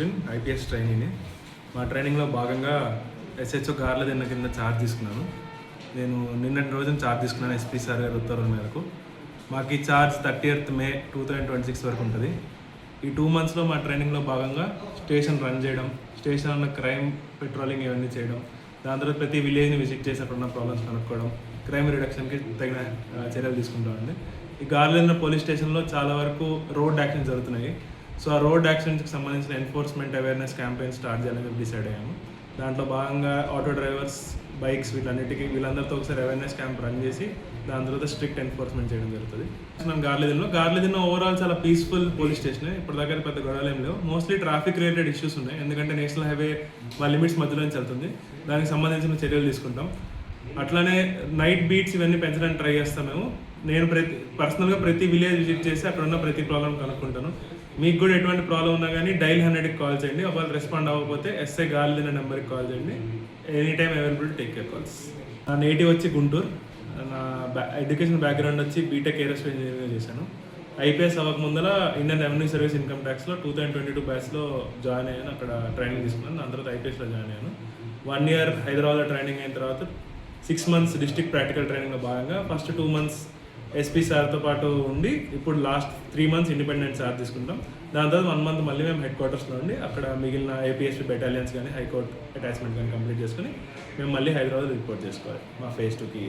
Ashwin, IPS ట్రైనీని. మా ట్రైనింగ్లో భాగంగా ఎస్హెచ్ఓ గార్లదిన్న కింద ఛార్జ్ తీసుకున్నాను. నేను నిన్నటి రోజున ఛార్జ్ తీసుకున్నాను ఎస్పీ సార్ గారి ఉత్తర్వుల మేరకు. మాకు ఈ ఛార్జ్ 30th May 2026 వరకు ఉంటుంది. ఈ 2 monthsలో మా ట్రైనింగ్లో భాగంగా స్టేషన్ రన్ చేయడం, స్టేషన్ ఉన్న క్రైమ్ పెట్రోలింగ్ ఇవన్నీ చేయడం, దాని తర్వాత ప్రతి విలేజ్ని విజిట్ చేసి అక్కడ ఉన్న ప్రాబ్లమ్స్ కనుక్కోవడం, క్రైమ్ రిడక్షన్కి తగిన చర్యలు తీసుకుంటామండి. ఈ గార్లదిన్న పోలీస్ స్టేషన్లో చాలా వరకు రోడ్ యాక్షన్ జరుగుతున్నాయి. సో ఆ రోడ్ యాక్షన్స్కి సంబంధించిన ఎన్ఫోర్స్మెంట్ అవేర్నెస్ క్యాంపెయిన్ స్టార్ట్ చేయాలని డిసైడ్ అయ్యాము. దాంట్లో భాగంగా ఆటో డ్రైవర్స్, బైక్స్ వీళ్ళందరితో ఒకసారి అవేర్నెస్ క్యాంప్ రన్ చేసి దాని తర్వాత స్ట్రిక్ట్ ఎన్ఫోర్స్మెంట్ చేయడం జరుగుతుంది. గార్లదిన్న ఓవరాల్ చాలా పీస్ఫుల్ పోలీస్ స్టేషన్. ఇప్పుడు దగ్గర పెద్ద గొడవలు ఏం లేవు. మోస్ట్లీ ట్రాఫిక్ రిలేటెడ్ ఇష్యూస్ ఉన్నాయి, ఎందుకంటే నేషనల్ హైవే మా లిమిట్స్ మధ్యలో నుంచి వెళ్తుంది. దానికి సంబంధించిన చర్యలు తీసుకుంటాం. అట్లానే నైట్ బీట్స్ ఇవన్నీ పెంచడానికి ట్రై చేస్తాం మేము. నేను పర్సనల్గా ప్రతి విలేజ్ విజిట్ చేసి అక్కడ ఉన్న ప్రతి ప్రాబ్లం కనుక్కుంటాను. మీకు కూడా ఎటువంటి ప్రాబ్లం ఉన్నా కానీ డైల్ 100కి కాల్ చేయండి. ఒకవేళ రెస్పాండ్ అవ్వకపోతే ఎస్ఐ గార్లదిన్న నెంబర్కి కాల్ చేయండి. Any time available, take care calls. నా నేటివ్ వచ్చి గుంటూరు. నా ఎడ్యుకేషన్ బ్యాక్గ్రౌండ్ వచ్చి బీటెక్ ఏరోస్పేస్ ఇంజనీరింగ్ చేశాను. ఐపీఎస్ అవ్వక ముందర ఇండియన్ రెవెన్యూ సర్వీస్ ఇన్కమ్ ట్యాక్స్లో 2022 బ్యాచ్లో జాయిన్ అయ్యాను. అక్కడ ట్రైనింగ్ తీసుకున్నాను. దాని తర్వాత ఐపీఎస్లో జాయిన్ అయ్యాను. 1 year హైదరాబాద్లో ట్రైనింగ్ అయిన తర్వాత 6 months డిస్ట్రిక్ట్ ప్రాక్టికల్ ట్రైనింగ్లో భాగంగా ఫస్ట్ 2 months ఎస్పీ సార్తో పాటు ఉండి ఇప్పుడు లాస్ట్ 3 months ఇండిపెండెంట్ సార్ తీసుకుంటాం. దాని తర్వాత 1 month మళ్ళీ మేము హెడ్ క్వార్టర్స్లో ఉండి అక్కడ మిగిలిన ఏపీఎస్పీ బెటాలియన్స్ కానీ హైకోర్టు అటాచ్మెంట్ కానీ కంప్లీట్ చేసుకుని మేము మళ్ళీ హైదరాబాద్ రిపోర్ట్ చేసుకోవాలి మా phase 2కి.